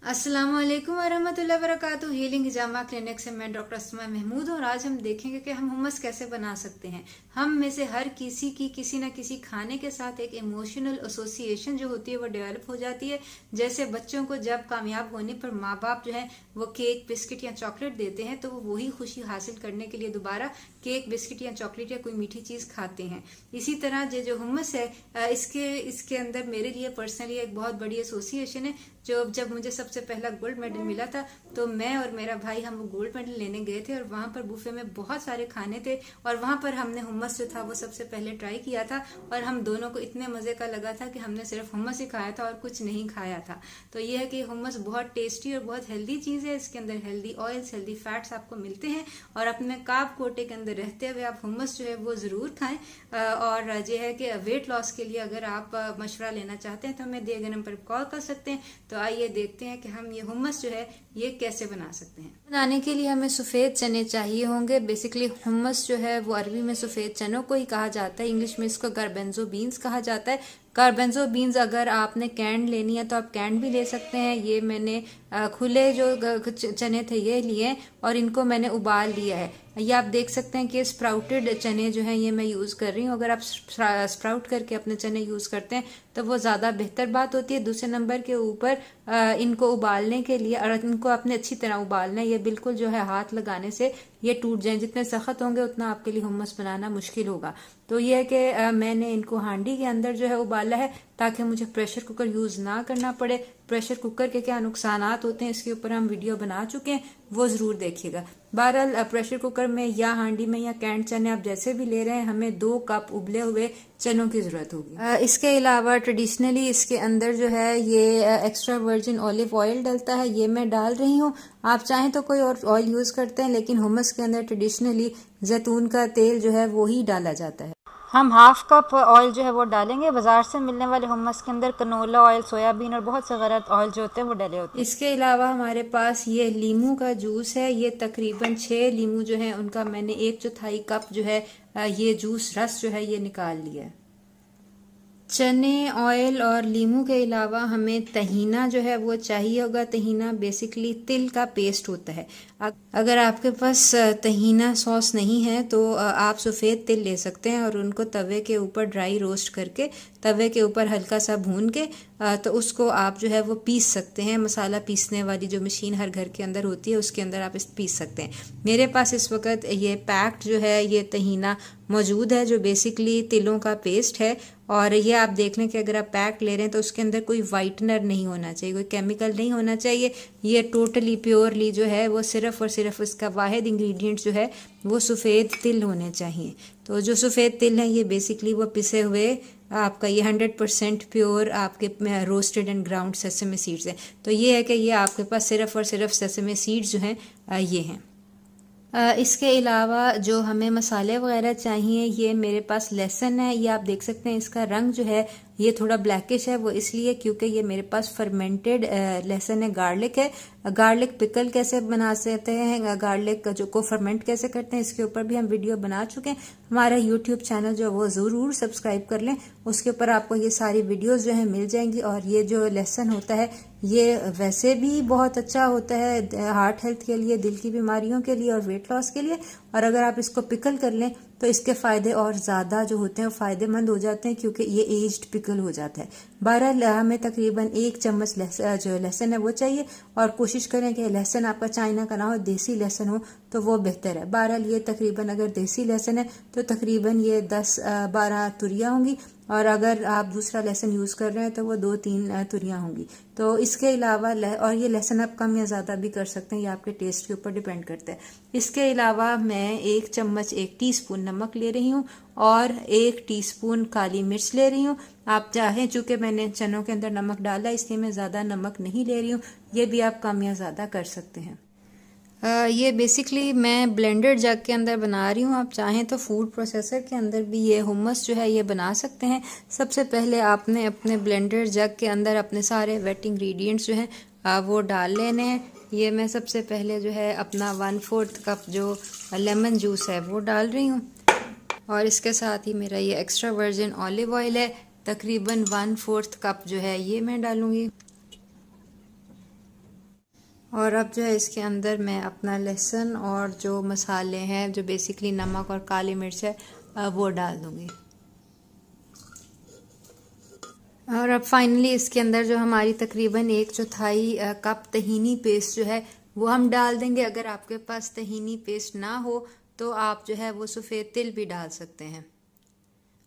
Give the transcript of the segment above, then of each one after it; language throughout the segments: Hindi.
अस्सलामुअलैकुम वरहमतुल्लाहि वबरकातुहू। हीलिंग हिजामा क्लिनिक से मैं डॉक्टर अस्मा महमूद हूँ और आज हम देखेंगे कि हम हुम्मस कैसे बना सकते हैं। हम में से हर किसी की किसी न किसी खाने के साथ एक इमोशनल एसोसिएशन जो होती है वो डेवलप हो जाती है। जैसे बच्चों को जब कामयाब होने पर माँ बाप जो है वो केक, बिस्किट या चॉकलेट देते हैं तो वो वही खुशी हासिल करने के लिए दोबारा केक, बिस्किट या चॉकलेट या कोई मीठी चीज खाते हैं। इसी तरह जो हुम्मस है इसके अंदर मेरे लिए पर्सनली एक बहुत बड़ी एसोसिएशन है। जब मुझे सबसे पहला गोल्ड मेडल मिला था तो मैं और मेरा भाई हम वो गोल्ड मेडल लेने गए थे और वहां पर बुफे में बहुत सारे खाने थे और वहां पर हमने हुम्मस जो था वो सबसे पहले ट्राई किया था और हम दोनों को इतने मजे का लगा था कि हमने सिर्फ हुम्मस ही खाया था और कुछ नहीं खाया था। तो ये है कि हुम्मस बहुत टेस्टी और बहुत हेल्दी चीज है। इसके अंदर हेल्दी ऑयल्स, हेल्दी फैट्स आपको मिलते हैं और अपने कार्ब कोटे के अंदर रहते हुए आप हुम्मस जो है वो जरूर खाएं। और ये है कि वेट लॉस के लिए अगर आप मशवरा लेना चाहते हैं तो हमें दिए गए नंबर पर कॉल कर सकते हैं। तो आइए देखते हैं कि हम ये हुम्मस जो है ये कैसे बना सकते हैं। बनाने के लिए हमें सफेद चने चाहिए होंगे। बेसिकली हुम्मस जो है वो अरबी में सफेद चनों को ही कहा जाता है, इंग्लिश में इसको गार्बेंजो बीन्स कहा जाता है। गार्बेंजो बीन्स अगर आपने कैंड लेनी है तो आप कैंड भी ले सकते हैं। ये मैंने खुले जो चने थे ये लिए और इनको मैंने उबाल लिया है। ये आप देख सकते हैं कि स्प्राउटेड चने जो हैं ये मैं यूज कर रही हूँ। अगर आप स्प्राउट करके अपने चने यूज करते हैं तो वो ज्यादा बेहतर बात होती है। दूसरे नंबर के ऊपर इनको उबालने के लिए और इनको आपने अच्छी तरह उबालना है। ये बिल्कुल जो है हाथ लगाने से ये टूट जाए, जितने सख्त होंगे उतना आपके लिए हुम्मस बनाना मुश्किल होगा। तो ये है कि मैंने इनको हांडी के अंदर जो है उबाला है ताकि मुझे प्रेशर कुकर यूज ना करना पड़े। प्रेशर कुकर के क्या नुकसानात होते हैं इसके ऊपर हम वीडियो बना चुके हैं, वो जरूर देखिएगा। बहरहाल प्रेशर कुकर में या हांडी में या कैंड चने आप जैसे भी ले रहे हैं हमें 2 कप उबले हुए चनों की जरूरत होगी। इसके अलावा ट्रेडिशनली इसके अंदर जो है ये एक्स्ट्रा वर्जिन ऑलिव ऑयल डलता है, ये मैं डाल रही हूँ। आप चाहें तो कोई और ऑयल यूज करते हैं लेकिन हुम्मस के अंदर ट्रेडिशनली जैतून का तेल जो है वो ही डाला जाता है। हम हाफ कप ऑयल जो है वो डालेंगे। बाजार से मिलने वाले हुम्मस के अंदर कनोला ऑयल, सोयाबीन और बहुत से गलत ऑयल जो होते हैं वो डले होते हैं। इसके अलावा हमारे पास ये लीमू का जूस है। ये तकरीबन 6 लीमू जो है उनका मैंने 1/4 कप जो है ये जूस रस जो है ये निकाल लिया है। चने, ऑयल और लीमू के अलावा हमें तहीना जो है वो चाहिए होगा। तहीना बेसिकली तिल का पेस्ट होता है। अगर आपके पास तहीना सॉस नहीं है तो आप सफ़ेद तिल ले सकते हैं और उनको तवे के ऊपर ड्राई रोस्ट करके तवे के ऊपर हल्का सा भून के तो उसको आप जो है वो पीस सकते हैं। मसाला पीसने वाली जो मशीन हर घर के अंदर होती है उसके अंदर आप इस पीस सकते हैं। मेरे पास इस वक्त ये पैक्ड जो है ये तहीना मौजूद है जो बेसिकली तिलों का पेस्ट है। और ये आप देख लें कि अगर आप पैक ले रहे हैं तो उसके अंदर कोई वाइटनर नहीं होना चाहिए, कोई केमिकल नहीं होना चाहिए। ये टोटली प्योरली जो है वो सिर्फ और सिर्फ इसका वाहिद इंग्रेडिएंट जो है वो सफ़ेद तिल होने चाहिए। तो जो सफ़ेद तिल हैं ये बेसिकली वो पिसे हुए आपका ये 100% प्योर आपके roasted and ground sesame seeds हैं। तो ये है कि ये आपके पास सिर्फ और सिर्फ सेसमे सीड्स जो हैं ये हैं। इसके अलावा जो हमें मसाले वगैरह चाहिए, ये मेरे पास लहसुन है। ये आप देख सकते हैं इसका रंग जो है ये थोड़ा ब्लैकिश है, वो इसलिए क्योंकि ये मेरे पास फर्मेंटेड लहसुन है। गार्लिक है। गार्लिक पिकल कैसे बना सकते हैं, गार्लिक जो को फर्मेंट कैसे करते हैं इसके ऊपर भी हम वीडियो बना चुके हैं। हमारा यूट्यूब चैनल जो वो ज़रूर सब्सक्राइब कर लें, उसके ऊपर आपको ये सारी वीडियोस जो है मिल जाएंगी। और ये जो लहसुन होता है ये वैसे भी बहुत अच्छा होता है हार्ट हेल्थ के लिए, दिल की बीमारियों के लिए और वेट लॉस के लिए। और अगर आप इसको पिकल कर लें तो इसके फ़ायदे और ज़्यादा जो होते हैं फ़ायदेमंद हो जाते हैं क्योंकि ये एज्ड पिकल हो जाता है। बहरहाल हमें तकरीबन 1 चम्मच जो लहसुन है वो चाहिए और कोशिश करें कि लहसुन आपका चाइना का ना हो, देसी लहसुन हो तो वो बेहतर है। बहरहाल ये तकरीबन अगर देसी लहसुन है तो तकरीबन ये 10-12 तुरियाँ होंगी और अगर आप दूसरा लहसुन यूज़ कर रहे हैं तो वो 2-3 तुरियाँ होंगी। तो इसके अलावा और ये लहसुन आप कम या ज़्यादा भी कर सकते हैं, ये आपके टेस्ट के ऊपर डिपेंड करता है। इसके अलावा मैं 1 चम्मच 1 टीस्पून नमक ले रही हूँ और 1 टीस्पून काली मिर्च ले रही हूँ। आप चाहें, चूँकि मैंने चनों के अंदर नमक डाला इसलिए मैं ज़्यादा नमक नहीं ले रही हूँ, ये भी आप कम या ज़्यादा कर सकते हैं। ये बेसिकली मैं ब्लेंडर जग के अंदर बना रही हूँ। आप चाहें तो फूड प्रोसेसर के अंदर भी ये हुम्मस जो है ये बना सकते हैं। सबसे पहले आपने अपने ब्लेंडर जग के अंदर अपने सारे वेट इंग्रेडिएंट्स जो हैं वो डाल लेने हैं। ये मैं सबसे पहले जो है अपना 1/4 कप जो लेमन जूस है वो डाल रही हूँ और इसके साथ ही मेरा ये एक्स्ट्रा वर्जिन ऑलिव ऑयल है, तकरीबन 1/4 कप जो है ये मैं डालूंगी। और अब जो है इसके अंदर मैं अपना लहसुन और जो मसाले हैं, जो बेसिकली नमक और काली मिर्च है, वो डाल दूँगी। और अब फाइनली इसके अंदर जो हमारी तकरीबन 1/4 कप तहीनी पेस्ट जो है वो हम डाल देंगे। अगर आपके पास तहीनी पेस्ट ना हो तो आप जो है वो सफ़ेद तिल भी डाल सकते हैं।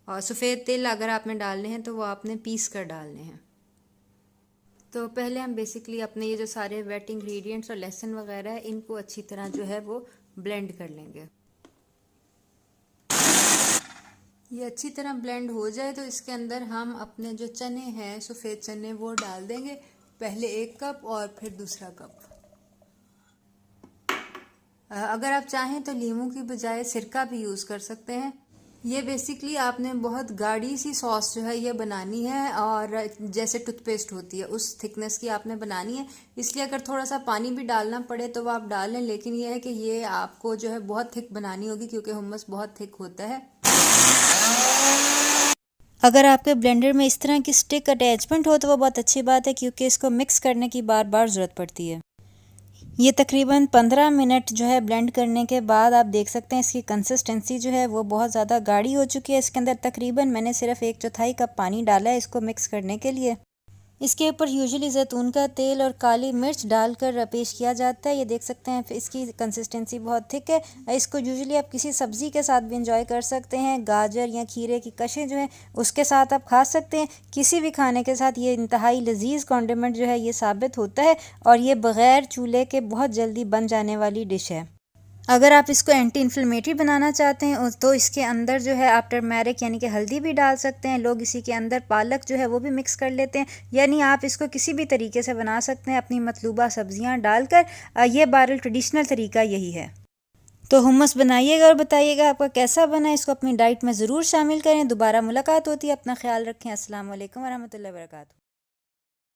और सफ़ेद तिल अगर आपने डालने हैं तो वो आपने पीस कर डालने हैं। तो पहले हम बेसिकली अपने ये जो सारे वेट इंग्रेडिएंट्स और लहसुन वगैरह है इनको अच्छी तरह जो है वो ब्लेंड कर लेंगे। ये अच्छी तरह ब्लेंड हो जाए तो इसके अंदर हम अपने जो चने हैं, सफ़ेद चने, वो डाल देंगे। पहले 1 कप और फिर दूसरा कप। अगर आप चाहें तो नींबू की बजाय सिरका भी यूज़ कर सकते हैं। ये बेसिकली आपने बहुत गाढ़ी सी सॉस जो है ये बनानी है, और जैसे टूथपेस्ट होती है उस थिकनेस की आपने बनानी है। इसलिए अगर थोड़ा सा पानी भी डालना पड़े तो वो आप डाल लें, लेकिन ये है कि ये आपको जो है बहुत थिक बनानी होगी क्योंकि हुम्मस बहुत थिक होता है। अगर आपके ब्लेंडर में इस तरह की स्टिक अटैचमेंट हो तो वो बहुत अच्छी बात है, क्योंकि इसको मिक्स करने की बार बार ज़रूरत पड़ती है। ये तकरीबन 15 मिनट जो है ब्लेंड करने के बाद आप देख सकते हैं इसकी कंसिस्टेंसी जो है वो बहुत ज़्यादा गाढ़ी हो चुकी है। इसके अंदर तकरीबन मैंने सिर्फ 1/4 कप पानी डाला है इसको मिक्स करने के लिए। इसके ऊपर यूजुअली जैतून का तेल और काली मिर्च डालकर पेश किया जाता है। ये देख सकते हैं इसकी कंसिस्टेंसी बहुत थिक है। इसको यूजुअली आप किसी सब्ज़ी के साथ भी इंजॉय कर सकते हैं। गाजर या खीरे की कशें जो हैं उसके साथ आप खा सकते हैं। किसी भी खाने के साथ ये इंतहाई लजीज कॉन्डिमेंट जो है ये साबित होता है, और ये बग़ैर चूल्हे के बहुत जल्दी बन जाने वाली डिश है। अगर आप इसको एंटी इन्फ्लेमेटरी बनाना चाहते हैं तो इसके अंदर जो है आप टर्मेरिक यानी कि हल्दी भी डाल सकते हैं। लोग इसी के अंदर पालक जो है वो भी मिक्स कर लेते हैं। यानी आप इसको किसी भी तरीके से बना सकते हैं अपनी मतलूबा सब्जियां डालकर। ये बहरहाल ट्रेडिशनल तरीका यही है। तो हुम्मस बनाइएगा और बताइएगा आपका कैसा बना। इसको अपनी डाइट में ज़रूर शामिल करें। दोबारा मुलाकात होती है। अपना ख्याल रखें। अस्सलाम वालेकुम वरहमतुल्लाहि वबरकातुहू।